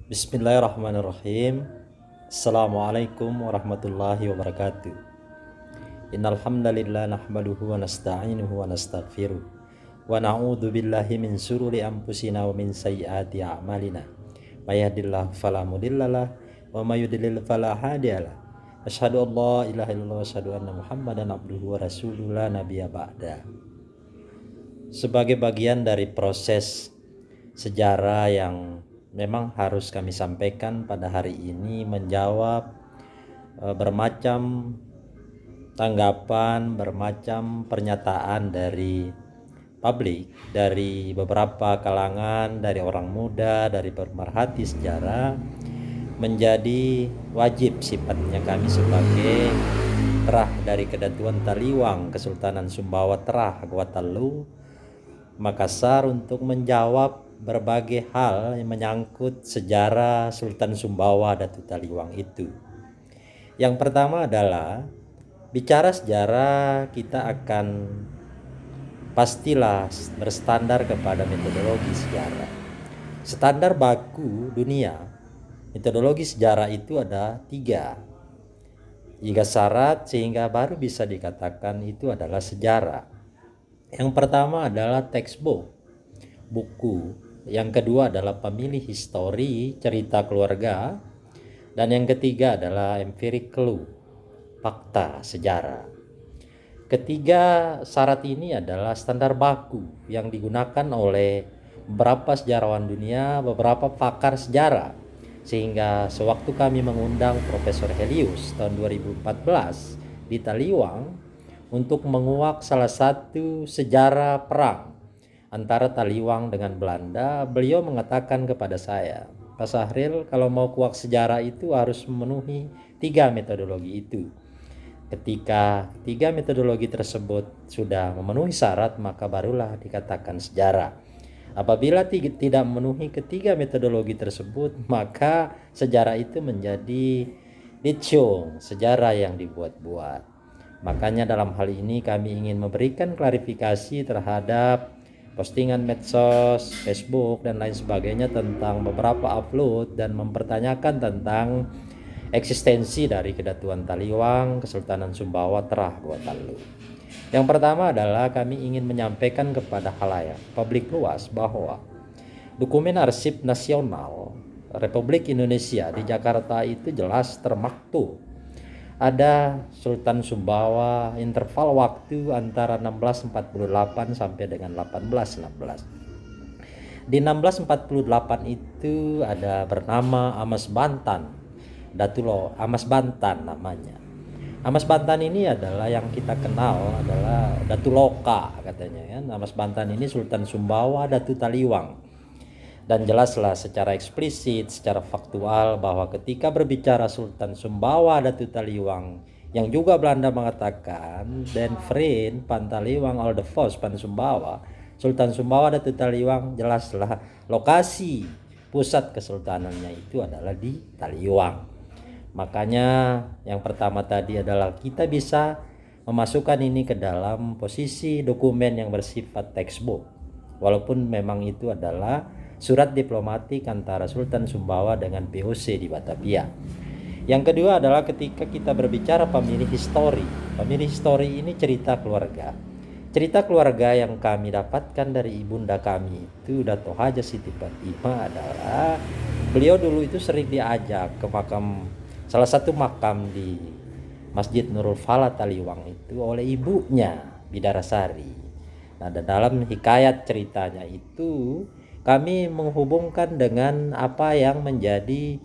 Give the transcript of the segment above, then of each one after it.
Bismillahirrahmanirrahim. Assalamualaikum warahmatullahi wabarakatuh. Innal hamdalillah nahmaduhu wa nasta'inuhu wa nastaghfiruh wa na'udzu billahi min syururi anfusina wa min sayyiati a'malina. May yahdihillahu fala mudhillalah wa may yudlil fala hadiyalah. Asyhadu an la ilaha illallah wa asyhadu anna Muhammadan abduhu wa rasuluhu la nabiyya ba'da. Sebagai bagian dari proses sejarah yang memang harus kami sampaikan pada hari ini, menjawab bermacam tanggapan, bermacam pernyataan dari publik, dari beberapa kalangan, dari orang muda, dari pemerhati sejarah, menjadi wajib sifatnya kami sebagai terah dari Kedatuan Taliwang, Kesultanan Sumbawa Terah, Gawatalu, Makassar untuk menjawab berbagai hal yang menyangkut sejarah Sultan Sumbawa Datu Taliwang itu. Yang pertama adalah bicara sejarah, kita akan pastilah berstandar kepada metodologi sejarah. Standar baku dunia metodologi sejarah itu ada 3 syarat sehingga baru bisa dikatakan itu adalah sejarah. Yang pertama adalah textbook, buku. Yang kedua adalah pemilih histori, cerita keluarga. Dan yang ketiga adalah empiric clue, fakta sejarah. Ketiga syarat ini adalah standar baku yang digunakan oleh beberapa sejarawan dunia, beberapa pakar sejarah. Sehingga sewaktu kami mengundang Profesor Helius tahun 2014 di Taliwang untuk menguak salah satu sejarah perang antara Taliwang dengan Belanda, beliau mengatakan kepada saya, Pak Sahril, kalau mau kuak sejarah itu harus memenuhi 3 metodologi itu. Ketika 3 metodologi tersebut sudah memenuhi syarat, maka barulah dikatakan sejarah. Apabila tidak memenuhi ketiga metodologi tersebut, maka sejarah itu menjadi dicung, sejarah yang dibuat-buat. Makanya dalam hal ini kami ingin memberikan klarifikasi terhadap postingan medsos, Facebook dan lain sebagainya tentang beberapa upload dan mempertanyakan tentang eksistensi dari Kedatuan Taliwang, Kesultanan Sumbawa Terah Gawatalu. Yang pertama adalah kami ingin menyampaikan kepada khalayak publik luas bahwa dokumen arsip nasional Republik Indonesia di Jakarta itu jelas termaktub. Ada Sultan Sumbawa interval waktu antara 1648 sampai dengan 1816. Di 1648 itu ada bernama Amas Bantan, Datulo Amas Bantan namanya. Amas Bantan ini adalah yang kita kenal adalah Datu Loka katanya ya. Amas Bantan ini Sultan Sumbawa Datu Taliwang. Dan jelaslah secara eksplisit, secara faktual bahwa ketika berbicara Sultan Sumbawa Datu Taliwang, yang juga Belanda mengatakan Den Vriend Pan Taliwang Al de Vos Pan Sumbawa, Sultan Sumbawa Datu Taliwang, jelaslah lokasi pusat kesultanannya itu adalah di Taliwang. Makanya yang pertama tadi adalah kita bisa memasukkan ini ke dalam posisi dokumen yang bersifat textbook, walaupun memang itu adalah surat diplomatik antara Sultan Sumbawa dengan POC di Batavia. Yang kedua adalah ketika kita berbicara pemilih histori. Pemilih histori ini cerita keluarga. Cerita keluarga yang kami dapatkan dari ibunda kami itu Dato Haja Siti Fatimah adalah beliau dulu itu sering diajak ke salah satu makam di Masjid Nurul Fala Taliwang itu oleh ibunya Bidarasari. Nah, dalam hikayat ceritanya itu kami menghubungkan dengan apa yang menjadi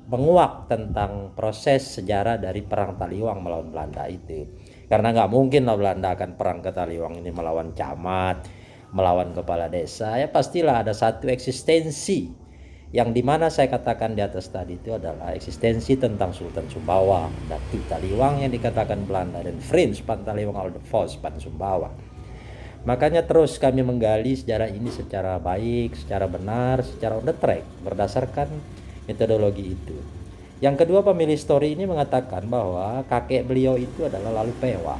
menguak tentang proses sejarah dari perang Taliwang melawan Belanda itu. Karena nggak mungkin lah Belanda akan perang ke Taliwang ini melawan camat, melawan kepala desa. Ya pastilah ada satu eksistensi yang dimana saya katakan di atas tadi itu adalah eksistensi tentang Sultan Sumbawa Datu Taliwang yang dikatakan Belanda dan Vriend Pan Taliwang Al de Vos Pan Sumbawa. Makanya terus kami menggali sejarah ini secara baik, secara benar, secara on the track berdasarkan metodologi itu. Yang kedua, pemilih histori ini mengatakan bahwa kakek beliau itu adalah Lalu Pewa.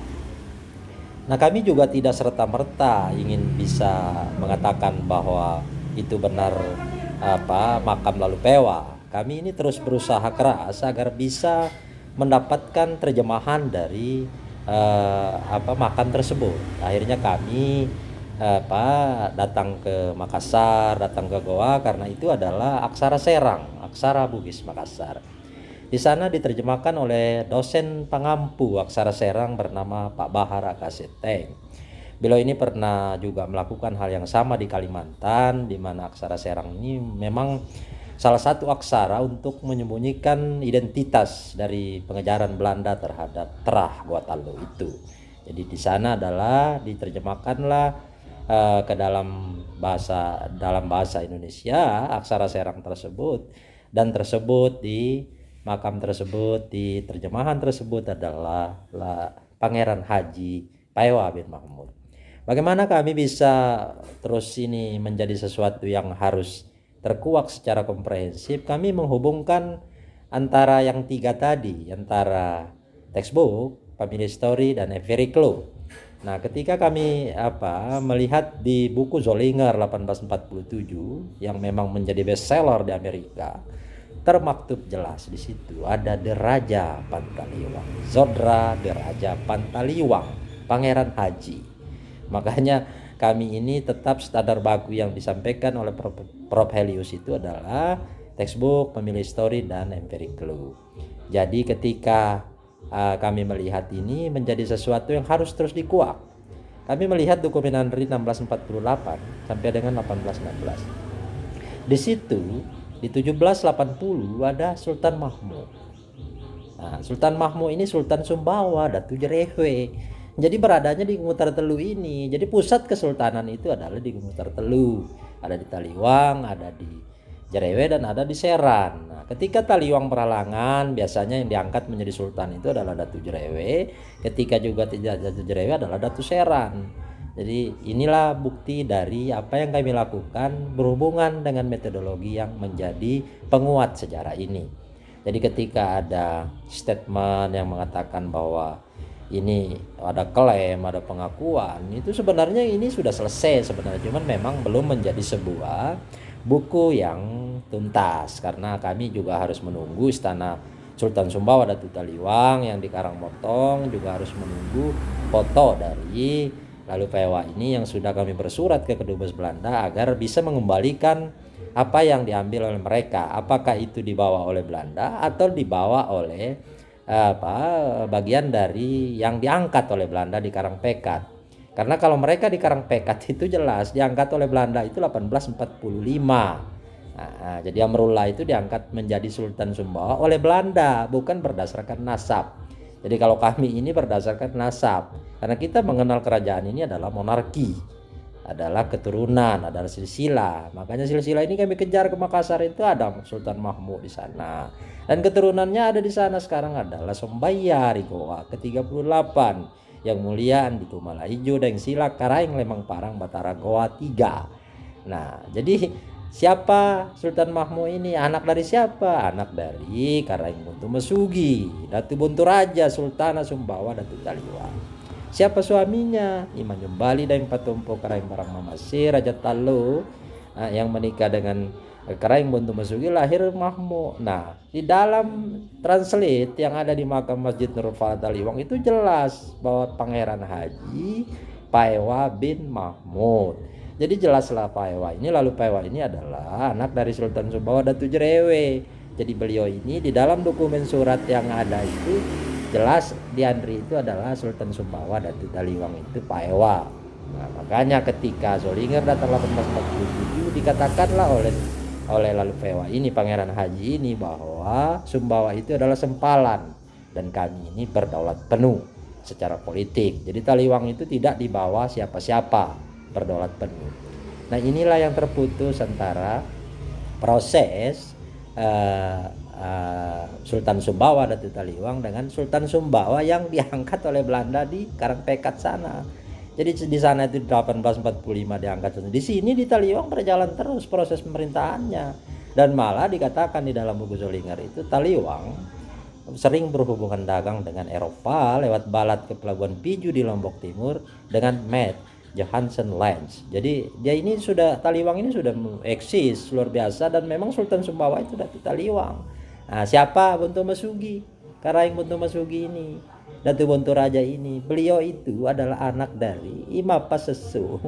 Nah, kami juga tidak serta-merta ingin bisa mengatakan bahwa itu benar makam Lalu Pewa, kami ini terus berusaha keras agar bisa mendapatkan terjemahan dari makam tersebut. Akhirnya kami datang ke Makassar, datang ke Goa, karena itu adalah aksara Serang, aksara Bugis Makassar. Di sana diterjemahkan oleh dosen pengampu aksara Serang bernama Pak Bahar Akaseteng. Beliau ini pernah juga melakukan hal yang sama di Kalimantan, di mana aksara Serang ini memang salah satu aksara untuk menyembunyikan identitas dari pengejaran Belanda terhadap Terah Gorontalo itu. Jadi di sana adalah diterjemahkanlah ke dalam bahasa Indonesia aksara Serang tersebut, dan tersebut di makam tersebut, di terjemahan tersebut adalah Pangeran Haji Paewa bin Mahmud. Bagaimana kami bisa terus ini menjadi sesuatu yang harus terkuak secara komprehensif? Kami menghubungkan antara yang tiga tadi, antara textbook, family story, dan empiric law. Nah, ketika kami melihat di buku Zollinger 1847 yang memang menjadi bestseller di Amerika, termaktub jelas di situ ada The Raja Pantaliwang, Zodra The Raja Pantaliwang, Pangeran Haji. Makanya kami ini tetap standar baku yang disampaikan oleh Prof. Helius itu adalah textbook, family story, dan empiric law. Jadi ketika kami melihat ini menjadi sesuatu yang harus terus dikuak, kami melihat dokumen Andri 1648 sampai dengan 1816. Di situ di 1780 ada Sultan Mahmud. Nah, Sultan Mahmud ini Sultan Sumbawa Datu Jerewe. Jadi beradanya di Gumutar Telu ini. Jadi pusat kesultanan itu adalah di Gumutar Telu. Ada di Taliwang, ada di Jerewe, dan ada di Seran. Nah, ketika Taliwang Peralangan, biasanya yang diangkat menjadi sultan itu adalah Datu Jerewe. Ketika juga tidak Datu Jerewe adalah Datu Seran. Jadi inilah bukti dari apa yang kami lakukan berhubungan dengan metodologi yang menjadi penguat sejarah ini. Jadi ketika ada statement yang mengatakan bahwa ini ada klaim, ada pengakuan, itu sebenarnya ini sudah selesai sebenarnya, cuman memang belum menjadi sebuah buku yang tuntas, karena kami juga harus menunggu Istana Sultan Sumbawa Datu Taliwang yang di Karangmotong, juga harus menunggu foto dari Lalu Pewa ini yang sudah kami bersurat ke Kedubes Belanda agar bisa mengembalikan apa yang diambil oleh mereka, apakah itu dibawa oleh Belanda atau dibawa oleh bagian dari yang diangkat oleh Belanda di Karangpekat. Karena kalau mereka di Karangpekat itu jelas diangkat oleh Belanda itu 1845. Nah, jadi Amrullah itu diangkat menjadi Sultan Sumbawa oleh Belanda, bukan berdasarkan nasab. Jadi kalau kami ini berdasarkan nasab, karena kita mengenal kerajaan ini adalah monarki, adalah keturunan, adalah silsilah. Makanya silsilah ini kami kejar ke Makassar, itu ada Sultan Mahmud di sana. Dan keturunannya ada di sana sekarang adalah Sombayar di Goa ke-38, Yang Mulia Andiko Malaiju, Deng Silak, Karaing, Lemang Parang, Batara Goa 3. Nah, jadi siapa Sultan Mahmud ini? Anak dari siapa? Anak dari Karaing Buntu Mesugi, Datu Buntu Raja, Sultana Sumbawa, Datu Taliwang. Siapa suaminya? Iman Yumbali dan Patumpo Karaing Barang Mamasi, Raja Talo, yang menikah dengan Karaing Buntu Mesugi, lahir Mahmud. Nah, di dalam translate yang ada di makam Masjid Nurul Falah Taliwang itu jelas bahwa Pangeran Haji Paewa bin Mahmud. Jadi jelaslah Paewa ini, Lalu Paewa ini adalah anak dari Sultan Sumbawa Datu Jerewe. Jadi beliau ini di dalam dokumen surat yang ada itu jelas di Andri itu adalah Sultan Sumbawa Datu Taliwang itu Paewa. Nah, makanya ketika Zollinger datang 1847 dikatakanlah oleh Lalu Pewa ini, Pangeran Haji ini, bahwa Sumbawa itu adalah sempalan dan kami ini berdaulat penuh secara politik. Jadi Taliwang itu tidak dibawa siapa-siapa, berdaulat penuh. Nah, inilah yang terputus antara proses Sultan Sumbawa Datu Taliwang dengan Sultan Sumbawa yang diangkat oleh Belanda di Karangpekat sana. Jadi di sana itu 1845 diangkat. Di sini di Taliwang berjalan terus proses pemerintahannya. Dan malah dikatakan di dalam buku Zollinger itu Taliwang sering berhubungan dagang dengan Eropa lewat balat ke Pelabuhan Piju di Lombok Timur dengan Med. Johansen Lange. Jadi dia ini sudah, Taliwang ini sudah eksis luar biasa, dan memang Sultan Sumbawa itu Datu Taliwang. Nah, siapa Bonto Masugi? Karaeng Bonto Masugi ini, Datu Bonto Raja ini, beliau itu adalah anak dari Imam Pasesu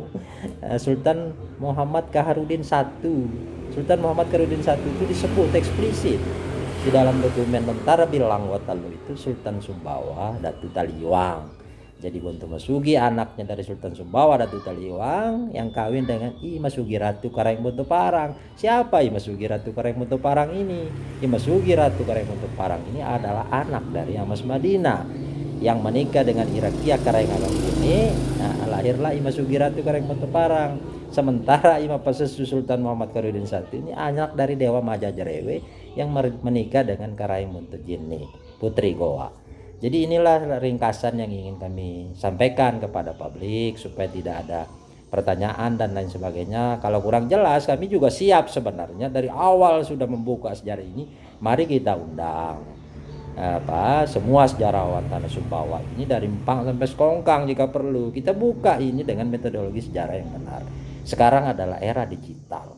Sultan Muhammad Kaharudin I. Sultan Muhammad Kaharudin I itu disebut eksplisit di dalam dokumen tentara Bilang Watalu itu Sultan Sumbawa Datu Taliwang. Jadi Bonto Masugi anaknya dari Sultan Sumbawa Datu Taliwang yang kawin dengan I Masugi Ratu Karaeng Bonto Parang. Siapa I Masugi Ratu Karaeng Bonto Parang ini? I Masugi Ratu Karaeng Bonto Parang ini adalah anak dari Amas Madinah yang menikah dengan Irakia Karaeng Agam ini. Nah, lahirlah I Masugi Ratu Karaeng Bonto Parang. Sementara Imam Pasesu Sultan Muhammad Kaharudin I ini anak dari Dewa Majajarewe yang menikah dengan Karaeng Bonto Jini, putri Goa. Jadi inilah ringkasan yang ingin kami sampaikan kepada publik supaya tidak ada pertanyaan dan lain sebagainya. Kalau kurang jelas, kami juga siap sebenarnya dari awal sudah membuka sejarah ini. Mari kita undang semua sejarawan Tanah Sumbawa ini dari Empang sampai Sekongkang jika perlu. Kita buka ini dengan metodologi sejarah yang benar. Sekarang adalah era digital,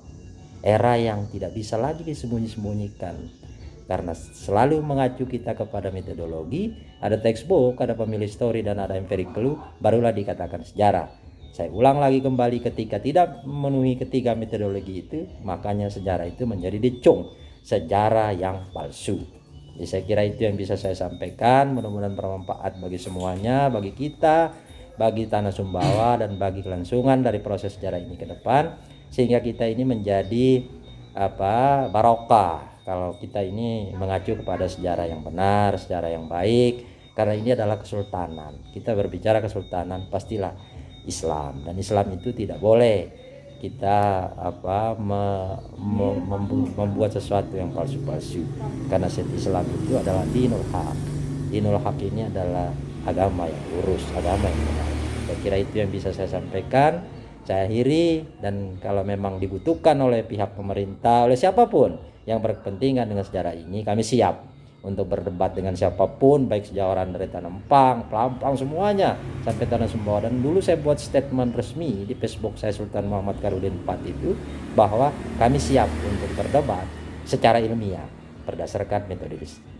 era yang tidak bisa lagi disembunyi-sembunyikan. Karena selalu mengacu kita kepada metodologi, ada textbook, ada family story, dan ada empirical, barulah dikatakan sejarah. Saya ulang lagi kembali, ketika tidak memenuhi ketiga metodologi itu, makanya sejarah itu menjadi decung, sejarah yang palsu. Jadi saya kira itu yang bisa saya sampaikan, mudah-mudahan bermanfaat bagi semuanya, bagi kita, bagi Tanah Sumbawa, dan bagi kelangsungan dari proses sejarah ini ke depan, sehingga kita ini menjadi barokah kalau kita ini mengacu kepada sejarah yang benar, sejarah yang baik. Karena ini adalah kesultanan. Kita berbicara kesultanan pastilah Islam, dan Islam itu tidak boleh kita membuat sesuatu yang palsu-palsu. Karena Islam itu adalah dinul haq. Dinul haq ini adalah agama yang lurus, agama yang benar. Saya kira itu yang bisa saya sampaikan. Saya akhiri, dan kalau memang dibutuhkan oleh pihak pemerintah, oleh siapapun yang berkepentingan dengan sejarah ini, kami siap untuk berdebat dengan siapapun, baik sejarawan dari Tanah Empang, Pelampang, semuanya sampai Tanah Sumbawa. Dan dulu saya buat statement resmi di Facebook saya, Sultan Muhammad Kaharudin IV itu, bahwa kami siap untuk berdebat secara ilmiah berdasarkan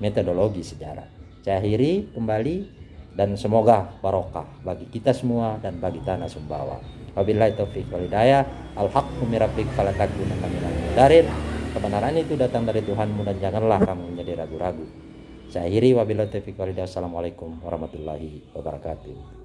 metodologi sejarah. Saya akhiri kembali, dan semoga barokah bagi kita semua dan bagi Tanah Sumbawa. Wabillahi taufiq wal hidayah. Al-haqqu min rabbik fala takunanna minal mumtarin. Kebenaran itu datang dari Tuhanmu, dan janganlah kamu menjadi ragu-ragu. Saya akhiri, wabillahi taufiq wal hidayah. Assalamualaikum warahmatullahi wabarakatuh.